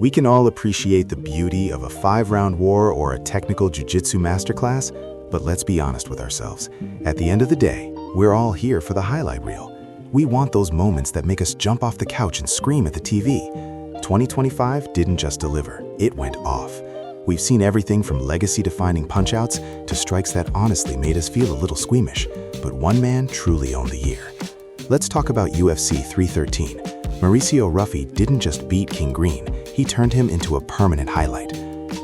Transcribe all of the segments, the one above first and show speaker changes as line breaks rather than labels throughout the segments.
We can all appreciate the beauty of a 5-round war or a technical jiu-jitsu masterclass, but let's be honest with ourselves. At the end of the day, we're all here for the highlight reel. We want those moments that make us jump off the couch and scream at the TV. 2025 didn't just deliver, it went off. We've seen everything from legacy-defining punch-outs to strikes that honestly made us feel a little squeamish, but one man truly owned the year. Let's talk about UFC 313. Mauricio Ruffy didn't just beat King Green, he turned him into a permanent highlight.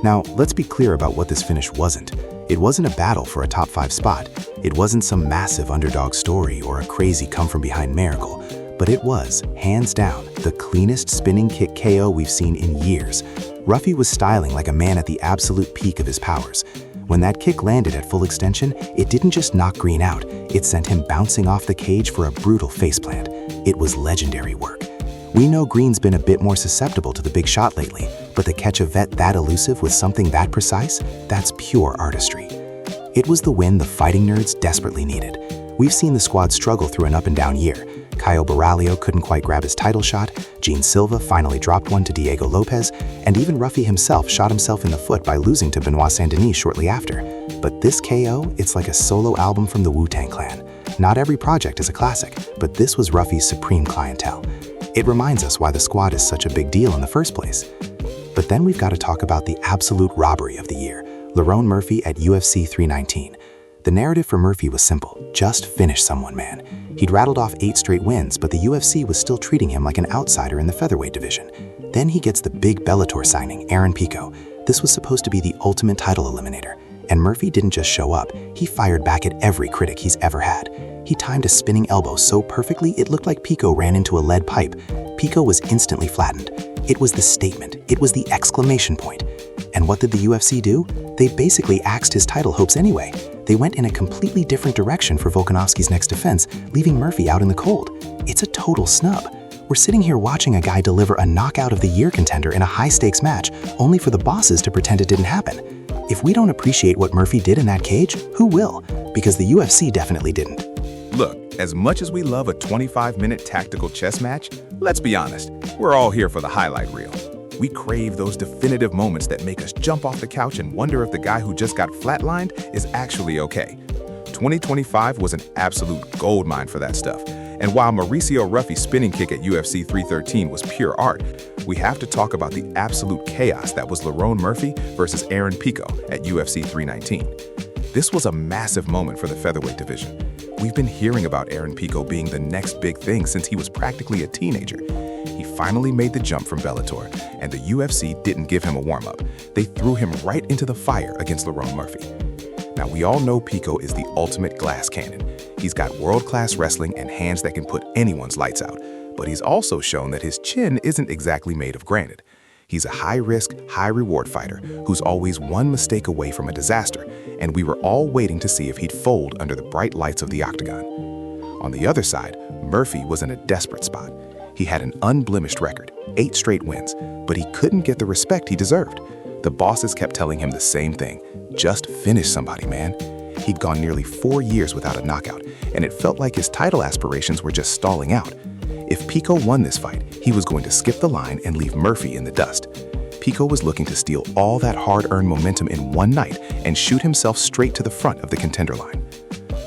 Now, let's be clear about what this finish wasn't. It wasn't a battle for a top 5 spot. It wasn't some massive underdog story or a crazy come-from-behind miracle, but it was, hands down, the cleanest spinning kick KO we've seen in years. Ruffy was styling like a man at the absolute peak of his powers. When that kick landed at full extension, it didn't just knock Green out, it sent him bouncing off the cage for a brutal faceplant. It was legendary work. We know Green's been a bit more susceptible to the big shot lately, but to catch a vet that elusive with something that precise, that's pure artistry. It was the win the fighting nerds desperately needed. We've seen the squad struggle through an up-and-down year. Caio Borralho couldn't quite grab his title shot, Gene Silva finally dropped one to Diego Lopez, and even Ruffy himself shot himself in the foot by losing to Benoit Saint-Denis shortly after. But this KO, it's like a solo album from the Wu-Tang Clan. Not every project is a classic, but this was Ruffy's supreme clientele. It reminds us why the squad is such a big deal in the first place. But then we've got to talk about the absolute robbery of the year, Lerone Murphy at UFC 319. The narrative for Murphy was simple: just finish someone, man. He'd rattled off 8 straight wins, but the UFC was still treating him like an outsider in the featherweight division. Then he gets the big Bellator signing, Aaron Pico. This was supposed to be the ultimate title eliminator. And Murphy didn't just show up, he fired back at every critic he's ever had. He timed a spinning elbow so perfectly it looked like Pico ran into a lead pipe. Pico was instantly flattened. It was the statement, it was the exclamation point. And what did the UFC do? They basically axed his title hopes anyway. They went in a completely different direction for Volkanovski's next defense, leaving Murphy out in the cold. It's a total snub. We're sitting here watching a guy deliver a knockout of the year contender in a high-stakes match, only for the bosses to pretend it didn't happen. If we don't appreciate what Murphy did in that cage, who will? Because the UFC definitely didn't.
Look, as much as we love a 25-minute tactical chess match, let's be honest, we're all here for the highlight reel. We crave those definitive moments that make us jump off the couch and wonder if the guy who just got flatlined is actually okay. 2025 was an absolute goldmine for that stuff. And while Mauricio Ruffy's spinning kick at UFC 313 was pure art, we have to talk about the absolute chaos that was Lerone Murphy versus Aaron Pico at UFC 319. This was a massive moment for the featherweight division. We've been hearing about Aaron Pico being the next big thing since he was practically a teenager. He finally made the jump from Bellator, and the UFC didn't give him a warm-up. They threw him right into the fire against Lerone Murphy. Now, we all know Pico is the ultimate glass cannon. He's got world-class wrestling and hands that can put anyone's lights out, but he's also shown that his chin isn't exactly made of granite. He's a high-risk, high-reward fighter who's always one mistake away from a disaster, and we were all waiting to see if he'd fold under the bright lights of the octagon. On the other side, Murphy was in a desperate spot. He had an unblemished record, 8 straight wins, but he couldn't get the respect he deserved. The bosses kept telling him the same thing: just finish somebody, man. He'd gone nearly 4 years without a knockout, and it felt like his title aspirations were just stalling out. If Pico won this fight, he was going to skip the line and leave Murphy in the dust. Pico was looking to steal all that hard-earned momentum in one night and shoot himself straight to the front of the contender line.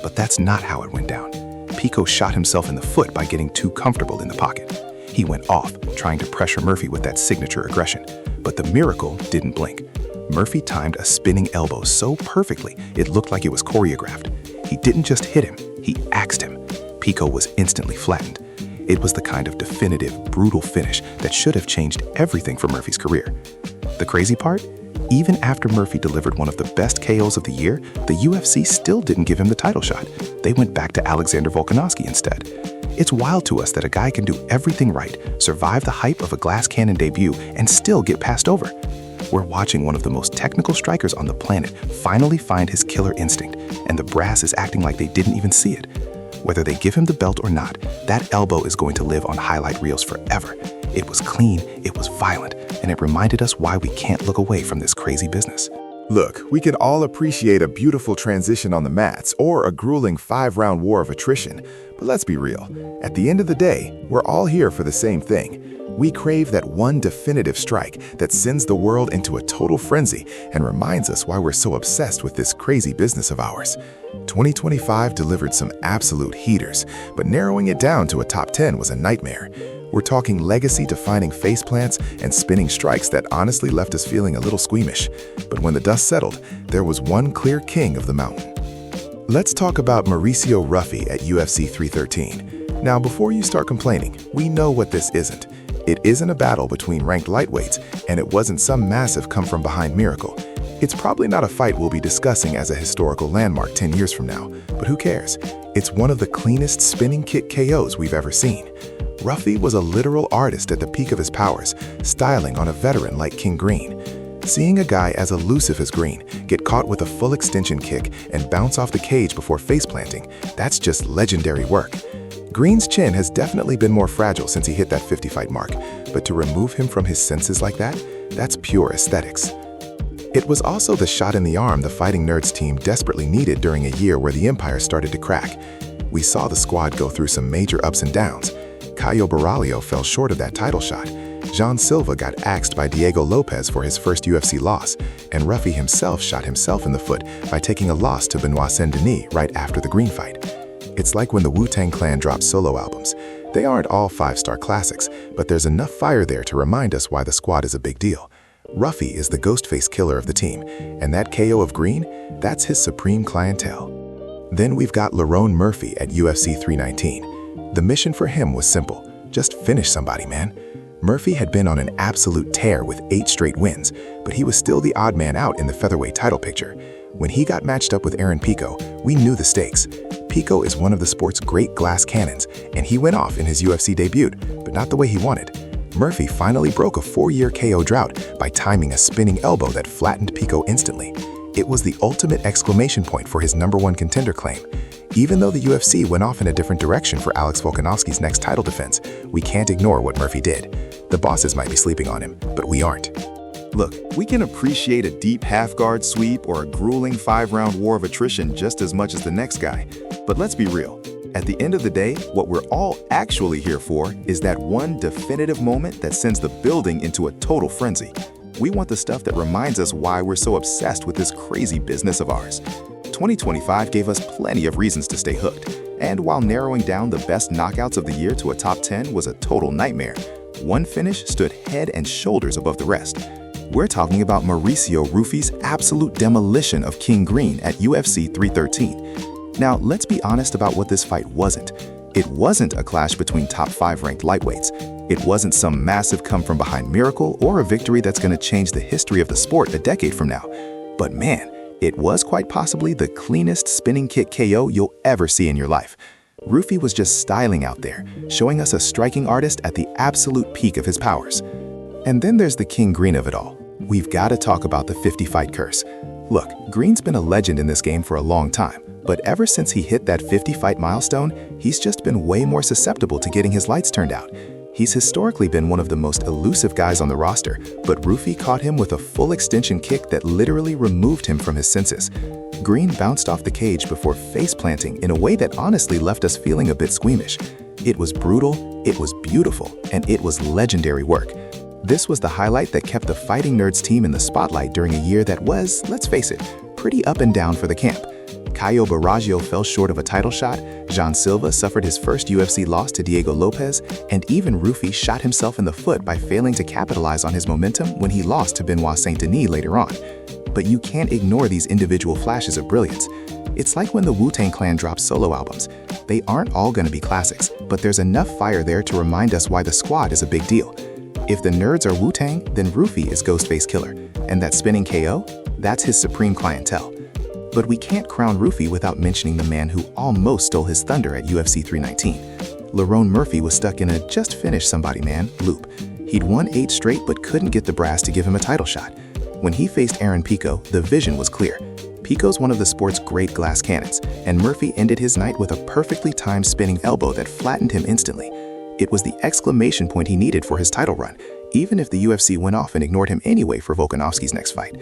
But that's not how it went down. Pico shot himself in the foot by getting too comfortable in the pocket. He went off, trying to pressure Murphy with that signature aggression. But the miracle didn't blink. Murphy timed a spinning elbow so perfectly it looked like it was choreographed. He didn't just hit him, he axed him. Pico was instantly flattened. It was the kind of definitive, brutal finish that should have changed everything for Murphy's career. The crazy part? Even after Murphy delivered one of the best KOs of the year, the UFC still didn't give him the title shot. They went back to Alexander Volkanovski instead. It's wild to us that a guy can do everything right, survive the hype of a glass cannon debut, and still get passed over. We're watching one of the most technical strikers on the planet finally find his killer instinct, and the brass is acting like they didn't even see it. Whether they give him the belt or not, that elbow is going to live on highlight reels forever. It was clean, it was violent, and it reminded us why we can't look away from this crazy business.
Look, we can all appreciate a beautiful transition on the mats or a grueling 5-round war of attrition, but let's be real. At the end of the day, we're all here for the same thing. We crave that one definitive strike that sends the world into a total frenzy and reminds us why we're so obsessed with this crazy business of ours. 2025 delivered some absolute heaters, but narrowing it down to a top 10 was a nightmare. We're talking legacy-defining faceplants and spinning strikes that honestly left us feeling a little squeamish. But when the dust settled, there was one clear king of the mountain. Let's talk about Mauricio Ruffy at UFC 313. Now, before you start complaining, we know what this isn't. It isn't a battle between ranked lightweights, and it wasn't some massive come-from-behind miracle. It's probably not a fight we'll be discussing as a historical landmark 10 years from now, but who cares? It's one of the cleanest spinning kick KOs we've ever seen. Ruffy was a literal artist at the peak of his powers, styling on a veteran like King Green. Seeing a guy as elusive as Green get caught with a full extension kick and bounce off the cage before face-planting, that's just legendary work. Green's chin has definitely been more fragile since he hit that 50-fight mark, but to remove him from his senses like that, that's pure aesthetics. It was also the shot in the arm the Fighting Nerds team desperately needed during a year where the empire started to crack. We saw the squad go through some major ups and downs. Caio Borralho fell short of that title shot. Jean Silva got axed by Diego Lopez for his first UFC loss, and Ruffy himself shot himself in the foot by taking a loss to Benoit Saint-Denis right after the Green fight. It's like when the Wu-Tang Clan dropped solo albums. They aren't all 5-star classics, but there's enough fire there to remind us why the squad is a big deal. Ruffy is the ghostface killer of the team, and that KO of Green, that's his supreme clientele. Then we've got Lerone Murphy at UFC 319. The mission for him was simple: just finish somebody, man. Murphy had been on an absolute tear with 8 straight wins, but he was still the odd man out in the featherweight title picture. When he got matched up with Aaron Pico, we knew the stakes. Pico is one of the sport's great glass cannons, and he went off in his UFC debut, but not the way he wanted. Murphy finally broke a 4-year KO drought by timing a spinning elbow that flattened Pico instantly. It was the ultimate exclamation point for his #1 contender claim. Even though the UFC went off in a different direction for Alex Volkanovski's next title defense, we can't ignore what Murphy did. The bosses might be sleeping on him, but we aren't.
Look, we can appreciate a deep half-guard sweep or a grueling 5-round war of attrition just as much as the next guy. But let's be real. At the end of the day, what we're all actually here for is that one definitive moment that sends the building into a total frenzy. We want the stuff that reminds us why we're so obsessed with this crazy business of ours. 2025 gave us plenty of reasons to stay hooked. And while narrowing down the best knockouts of the year to a top 10 was a total nightmare, one finish stood head and shoulders above the rest. We're talking about Mauricio Ruffy's absolute demolition of King Green at UFC 313. Now, let's be honest about what this fight wasn't. It wasn't a clash between top 5 ranked lightweights. It wasn't some massive come-from-behind miracle or a victory that's going to change the history of the sport a decade from now. But man, it was quite possibly the cleanest spinning kick KO you'll ever see in your life. Ruffy was just styling out there, showing us a striking artist at the absolute peak of his powers. And then there's the King Green of it all. We've got to talk about the 50-fight curse. Look, Green's been a legend in this game for a long time, but ever since he hit that 50-fight milestone, he's just been way more susceptible to getting his lights turned out. He's historically been one of the most elusive guys on the roster, but Ruffy caught him with a full extension kick that literally removed him from his senses. Green bounced off the cage before face-planting in a way that honestly left us feeling a bit squeamish. It was brutal, it was beautiful, and it was legendary work. This was the highlight that kept the Fighting Nerds team in the spotlight during a year that was, let's face it, pretty up and down for the camp. Caio Borralho fell short of a title shot, Jean Silva suffered his first UFC loss to Diego Lopez, and even Ruffy shot himself in the foot by failing to capitalize on his momentum when he lost to Benoit Saint-Denis later on. But you can't ignore these individual flashes of brilliance. It's like when the Wu-Tang Clan drops solo albums. They aren't all going to be classics, but there's enough fire there to remind us why the squad is a big deal. If the Nerds are Wu-Tang, then Ruffy is Ghostface Killer, and that spinning KO, that's his supreme clientele. But we can't crown Ruffy without mentioning the man who almost stole his thunder at UFC 319. Lerone Murphy was stuck in a just finish somebody man loop. He'd won 8 straight but couldn't get the brass to give him a title shot. When he faced Aaron Pico, the vision was clear. Pico's one of the sport's great glass cannons, and Murphy ended his night with a perfectly timed spinning elbow that flattened him instantly. It was the exclamation point he needed for his title run, even if the UFC went off and ignored him anyway for Volkanovski's next fight.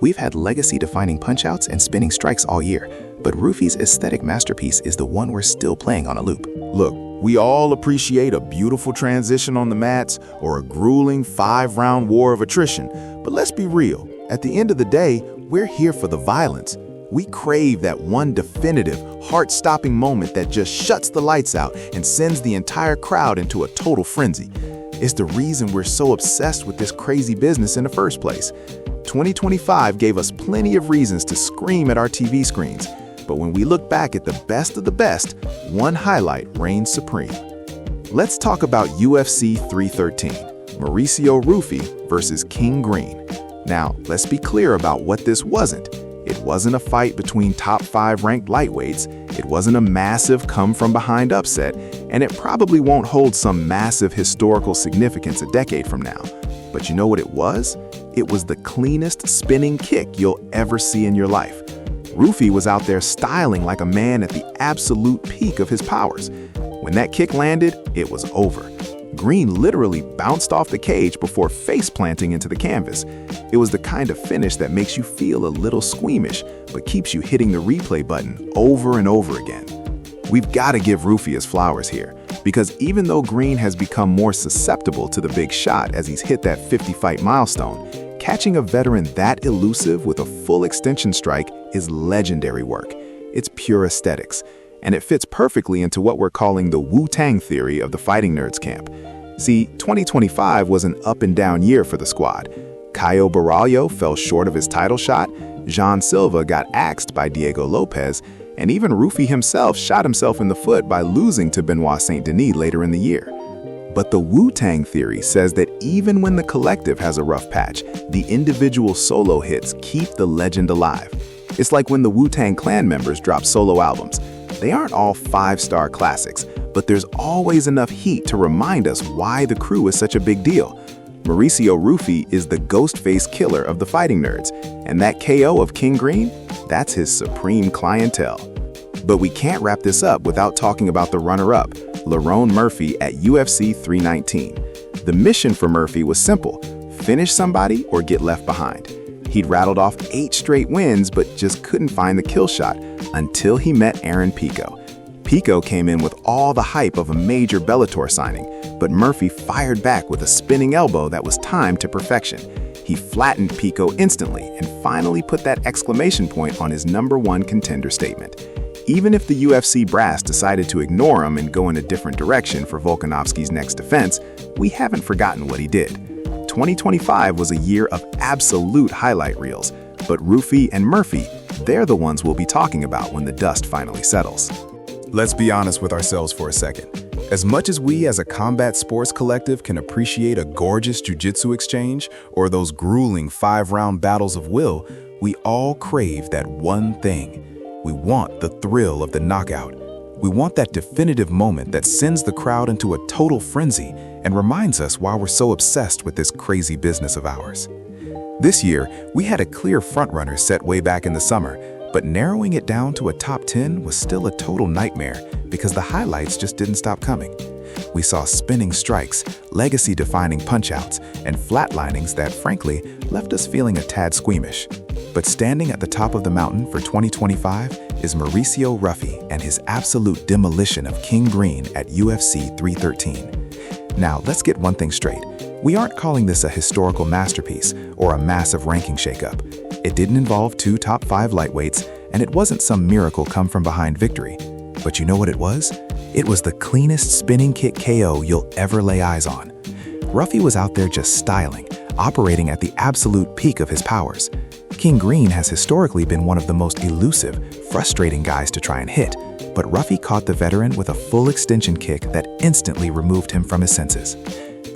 We've had legacy-defining punch-outs and spinning strikes all year, but Ruffy's aesthetic masterpiece is the one we're still playing on a loop.
Look,
We all appreciate a beautiful transition on the mats or a grueling 5-round war of attrition, but let's be real. At the end of the day, we're here for the violence. We crave that one definitive, heart-stopping moment that just shuts the lights out and sends the entire crowd into a total frenzy. It's the reason we're so obsessed with this crazy business in the first place. 2025 gave us plenty of reasons to scream at our TV screens, but when we look back at the best of the best, one highlight reigns supreme. Let's talk about UFC 313, Mauricio Ruffy versus King Green. Now, let's be clear about what this wasn't. It wasn't a fight between top 5 ranked lightweights, it wasn't a massive come-from-behind upset, and it probably won't hold some massive historical significance a decade from now. But you know what it was? It was the cleanest spinning kick you'll ever see in your life. Ruffy was out there styling like a man at the absolute peak of his powers. When that kick landed, it was over. Green literally bounced off the cage before face-planting into the canvas. It was the kind of finish that makes you feel a little squeamish, but keeps you hitting the replay button over and over again. We've got to give Ruffy his flowers here, because even though Green has become more susceptible to the big shot as he's hit that 50-fight milestone, catching a veteran that elusive with a full extension strike is legendary work. It's pure aesthetics, and it fits perfectly into what we're calling the Wu-Tang theory of the fighting nerds camp. See, 2025 was an up-and-down year for the squad. Caio Borralho fell short of his title shot, Jean Silva got axed by Diego Lopez, and even Ruffy himself shot himself in the foot by losing to Benoit Saint-Denis later in the year. But the Wu-Tang theory says that even when the collective has a rough patch, the individual solo hits keep the legend alive. It's like when the Wu-Tang Clan members drop solo albums. They aren't all 5-star classics, but there's always enough heat to remind us why the crew is such a big deal. Mauricio Ruffy is the ghost-faced killer of the fighting nerds, and that KO of King Green, that's his supreme clientele. But we can't wrap this up without talking about the runner-up, Lerone Murphy at UFC 319. The mission for Murphy was simple: finish somebody or get left behind. He'd rattled off 8 straight wins but just couldn't find the kill shot until he met Aaron Pico. Pico came in with all the hype of a major Bellator signing, but Murphy fired back with a spinning elbow that was timed to perfection. He flattened Pico instantly and finally put that exclamation point on his #1 contender statement. Even if the UFC brass decided to ignore him and go in a different direction for Volkanovski's next defense, we haven't forgotten what he did. 2025 was a year of absolute highlight reels, but Ruffy and Murphy, they're the ones we'll be talking about when the dust finally settles.
Let's be honest with ourselves for a second. As much as we as a combat sports collective can appreciate a gorgeous jiu-jitsu exchange or those grueling 5-round battles of will, we all crave that one thing. We want the thrill of the knockout. We want that definitive moment that sends the crowd into a total frenzy and reminds us why we're so obsessed with this crazy business of ours. This year, we had a clear frontrunner set way back in the summer, but narrowing it down to a top 10 was still a total nightmare because the highlights just didn't stop coming. We saw spinning strikes, legacy-defining punch-outs, and flatlinings that, frankly, left us feeling a tad squeamish. But standing at the top of the mountain for 2025 is Mauricio Ruffy and his absolute demolition of King Green at UFC 313. Now, let's get one thing straight. We aren't calling this a historical masterpiece or a massive ranking shakeup. It didn't involve 2 top 5 lightweights, and it wasn't some miracle come-from-behind victory. But you know what it was? It was the cleanest spinning kick KO you'll ever lay eyes on. Ruffy was out there just styling, operating at the absolute peak of his powers. King Green has historically been one of the most elusive, frustrating guys to try and hit, but Ruffy caught the veteran with a full extension kick that instantly removed him from his senses.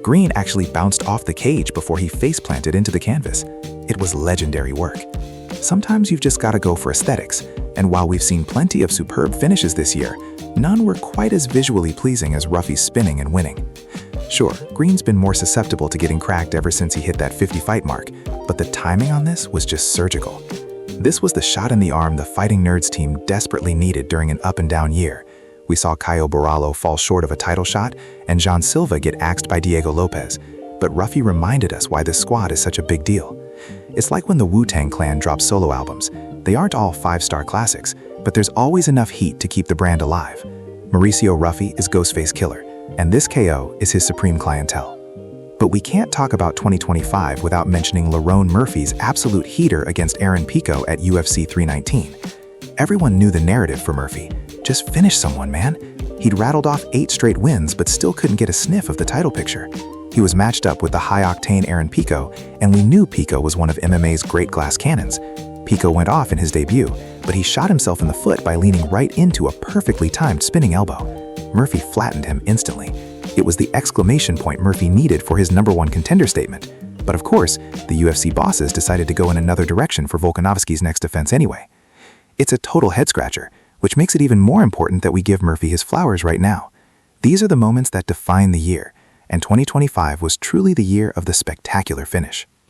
Green actually bounced off the cage before he face-planted into the canvas. It was legendary work. Sometimes you've just got to go for aesthetics, and while we've seen plenty of superb finishes this year, none were quite as visually pleasing as Ruffy's spinning and winning. Sure, Green's been more susceptible to getting cracked ever since he hit that 50-fight mark, but the timing on this was just surgical. This was the shot in the arm the Fighting Nerds team desperately needed during an up-and-down year. We saw Caio Borralho fall short of a title shot and Jean Silva get axed by Diego Lopez, but Ruffy reminded us why this squad is such a big deal. It's like when the Wu-Tang Clan drops solo albums. They aren't all 5-star classics, but there's always enough heat to keep the brand alive.
Mauricio Ruffy is Ghostface Killer, and this KO is his supreme clientele. But we can't talk about 2025 without mentioning Lerone Murphy's absolute heater against Aaron Pico at UFC 319. Everyone knew the narrative for Murphy. Just finish someone, man. He'd rattled off 8 straight wins but still couldn't get a sniff of the title picture. He was matched up with the high-octane Aaron Pico, and we knew Pico was one of MMA's great glass cannons. Pico went off in his debut, but he shot himself in the foot by leaning right into a perfectly timed spinning elbow. Murphy flattened him instantly. It was the exclamation point Murphy needed for his #1 contender statement. But of course, the UFC bosses decided to go in another direction for Volkanovski's next defense anyway. It's a total head-scratcher, which makes it even more important that we give Murphy his flowers right now. These are the moments that define the year, and 2025 was truly the year of the spectacular finish.